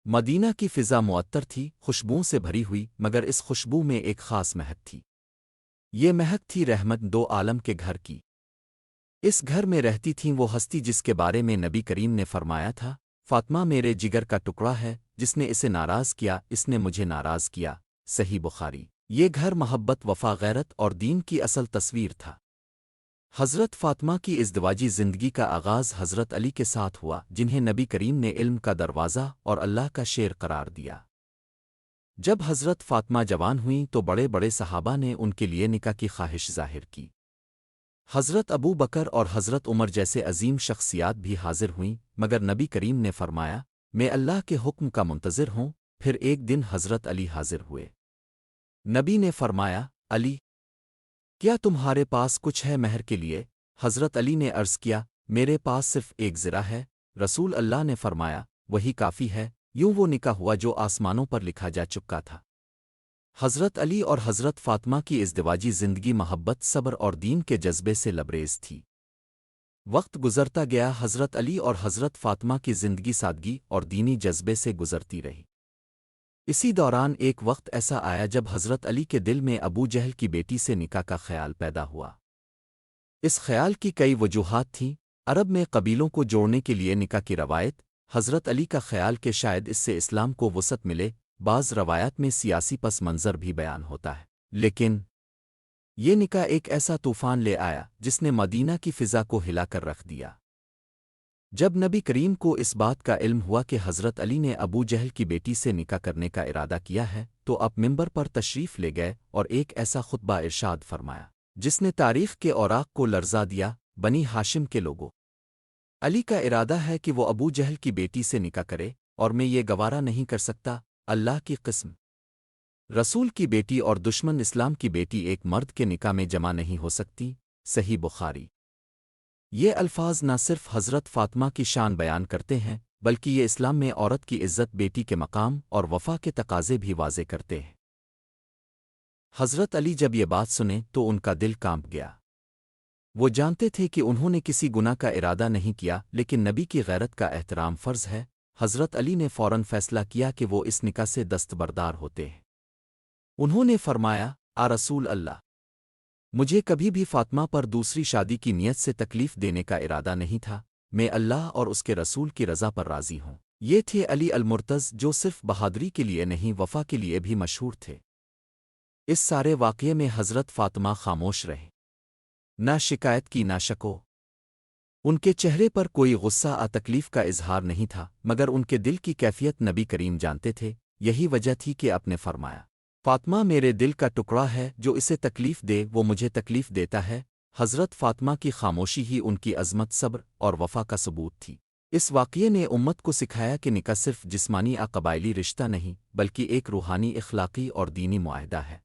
مدینہ کی فضا معطر تھی، خوشبوؤں سے بھری ہوئی، مگر اس خوشبو میں ایک خاص مہک تھی۔ یہ مہک تھی رحمت دو عالم کے گھر کی۔ اس گھر میں رہتی تھیں وہ ہستی جس کے بارے میں نبی کریم نے فرمایا تھا، فاطمہ میرے جگر کا ٹکڑا ہے، جس نے اسے ناراض کیا اس نے مجھے ناراض کیا۔ صحیح بخاری۔ یہ گھر محبت، وفا، غیرت اور دین کی اصل تصویر تھا۔ حضرت فاطمہ کی ازدواجی زندگی کا آغاز حضرت علی کے ساتھ ہوا، جنہیں نبی کریم نے علم کا دروازہ اور اللہ کا شیر قرار دیا۔ جب حضرت فاطمہ جوان ہوئیں تو بڑے بڑے صحابہ نے ان کے لیے نکاح کی خواہش ظاہر کی۔ حضرت ابو بکر اور حضرت عمر جیسے عظیم شخصیات بھی حاضر ہوئیں، مگر نبی کریم نے فرمایا، میں اللہ کے حکم کا منتظر ہوں۔ پھر ایک دن حضرت علی حاضر ہوئے۔ نبی نے فرمایا، علی، کیا تمہارے پاس کچھ ہے مہر کے لیے؟ حضرت علی نے عرض کیا، میرے پاس صرف ایک زرہ ہے۔ رسول اللہ نے فرمایا، وہی کافی ہے۔ یوں وہ نکاح ہوا جو آسمانوں پر لکھا جا چکا تھا۔ حضرت علی اور حضرت فاطمہ کی ازدواجی زندگی محبت، صبر اور دین کے جذبے سے لبریز تھی۔ وقت گزرتا گیا، حضرت علی اور حضرت فاطمہ کی زندگی سادگی اور دینی جذبے سے گزرتی رہی۔ اسی دوران ایک وقت ایسا آیا جب حضرت علی کے دل میں ابو جہل کی بیٹی سے نکاح کا خیال پیدا ہوا۔ اس خیال کی کئی وجوہات تھیں۔ عرب میں قبیلوں کو جوڑنے کے لیے نکاح کی روایت، حضرت علی کا خیال کہ شاید اس سے اسلام کو وسعت ملے، بعض روایات میں سیاسی پس منظر بھی بیان ہوتا ہے۔ لیکن یہ نکاح ایک ایسا طوفان لے آیا جس نے مدینہ کی فضا کو ہلا کر رکھ دیا۔ جب نبی کریم کو اس بات کا علم ہوا کہ حضرت علی نے ابو جہل کی بیٹی سے نکاح کرنے کا ارادہ کیا ہے تو اب منبر پر تشریف لے گئے اور ایک ایسا خطبہ ارشاد فرمایا جس نے تاریخ کے اوراق کو لرزا دیا۔ بنی ہاشم کے لوگوں، علی کا ارادہ ہے کہ وہ ابو جہل کی بیٹی سے نکاح کرے، اور میں یہ گوارا نہیں کر سکتا۔ اللہ کی قسم، رسول کی بیٹی اور دشمن اسلام کی بیٹی ایک مرد کے نکاح میں جمع نہیں ہو سکتی۔ صحیح بخاری۔ یہ الفاظ نہ صرف حضرت فاطمہ کی شان بیان کرتے ہیں بلکہ یہ اسلام میں عورت کی عزت، بیٹی کے مقام اور وفا کے تقاضے بھی واضح کرتے ہیں۔ حضرت علی جب یہ بات سنے تو ان کا دل کانپ گیا۔ وہ جانتے تھے کہ انہوں نے کسی گناہ کا ارادہ نہیں کیا، لیکن نبی کی غیرت کا احترام فرض ہے۔ حضرت علی نے فوراً فیصلہ کیا کہ وہ اس نکاح سے دستبردار ہوتے ہیں۔ انہوں نے فرمایا، رسول اللہ، مجھے کبھی بھی فاطمہ پر دوسری شادی کی نیت سے تکلیف دینے کا ارادہ نہیں تھا۔ میں اللہ اور اس کے رسول کی رضا پر راضی ہوں۔ یہ تھے علی المرتض، جو صرف بہادری کے لیے نہیں وفا کے لیے بھی مشہور تھے۔ اس سارے واقعے میں حضرت فاطمہ خاموش رہے، نہ شکایت کی نہ شکو۔ ان کے چہرے پر کوئی غصہ تکلیف کا اظہار نہیں تھا، مگر ان کے دل کی کیفیت نبی کریم جانتے تھے۔ یہی وجہ تھی کہ آپ نے فرمایا، فاطمہ میرے دل کا ٹکڑا ہے، جو اسے تکلیف دے وہ مجھے تکلیف دیتا ہے۔ حضرت فاطمہ کی خاموشی ہی ان کی عظمت، صبر اور وفا کا ثبوت تھی۔ اس واقعے نے امت کو سکھایا کہ نکاح صرف جسمانی قبائلی رشتہ نہیں بلکہ ایک روحانی، اخلاقی اور دینی معاہدہ ہے۔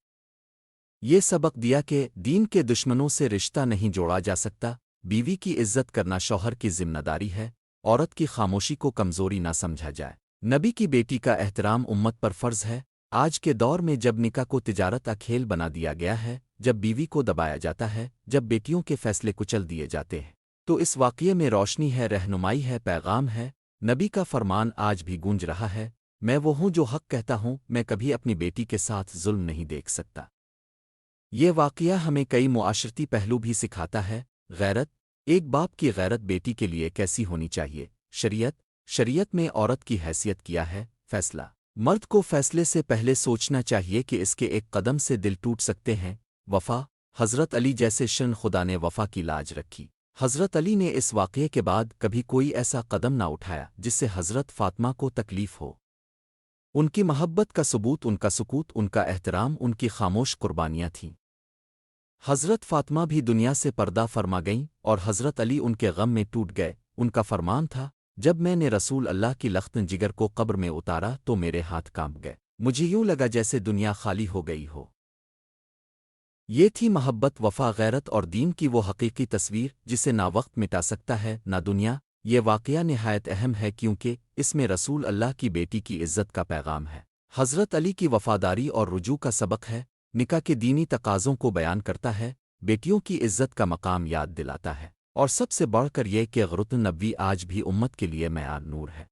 یہ سبق دیا کہ دین کے دشمنوں سے رشتہ نہیں جوڑا جا سکتا۔ بیوی کی عزت کرنا شوہر کی ذمہ داری ہے، عورت کی خاموشی کو کمزوری نہ سمجھا جائے۔ نبی کی بیٹی کا احترام امت پر فرض ہے۔ آج کے دور میں جب نکاح کو تجارت کا کھیل بنا دیا گیا ہے، جب بیوی کو دبایا جاتا ہے، جب بیٹیوں کے فیصلے کچل دیے جاتے ہیں، تو اس واقعے میں روشنی ہے، رہنمائی ہے، پیغام ہے۔ نبی کا فرمان آج بھی گونج رہا ہے، میں وہ ہوں جو حق کہتا ہوں، میں کبھی اپنی بیٹی کے ساتھ ظلم نہیں دیکھ سکتا۔ یہ واقعہ ہمیں کئی معاشرتی پہلو بھی سکھاتا ہے۔ غیرت، ایک باپ کی غیرت بیٹی کے لیے کیسی ہونی چاہیے۔ شریعت میں عورت کی حیثیت کیا ہے۔ فیصلہ، مرد کو فیصلے سے پہلے سوچنا چاہیے کہ اس کے ایک قدم سے دل ٹوٹ سکتے ہیں۔ وفا، حضرت علی جیسے شن خدا نے وفا کی لاج رکھی۔ حضرت علی نے اس واقعے کے بعد کبھی کوئی ایسا قدم نہ اٹھایا جس سے حضرت فاطمہ کو تکلیف ہو۔ ان کی محبت کا ثبوت ان کا سکوت، ان کا احترام، ان کی خاموش قربانیاں تھیں۔ حضرت فاطمہ بھی دنیا سے پردہ فرما گئیں اور حضرت علی ان کے غم میں ٹوٹ گئے۔ ان کا فرمان تھا، جب میں نے رسول اللہ کی لختن جگر کو قبر میں اتارا تو میرے ہاتھ کانپ گئے، مجھے یوں لگا جیسے دنیا خالی ہو گئی ہو۔ یہ تھی محبت، وفا، غیرت اور دین کی وہ حقیقی تصویر جسے نہ وقت مٹا سکتا ہے نہ دنیا۔ یہ واقعہ نہایت اہم ہے کیونکہ اس میں رسول اللہ کی بیٹی کی عزت کا پیغام ہے، حضرت علی کی وفاداری اور رجوع کا سبق ہے، نکاح کے دینی تقاضوں کو بیان کرتا ہے، بیٹیوں کی عزت کا مقام یاد دلاتا ہے، اور سب سے بڑھ کر یہ کہ غرت نبوی آج بھی امت کے لیے معیار نور ہے۔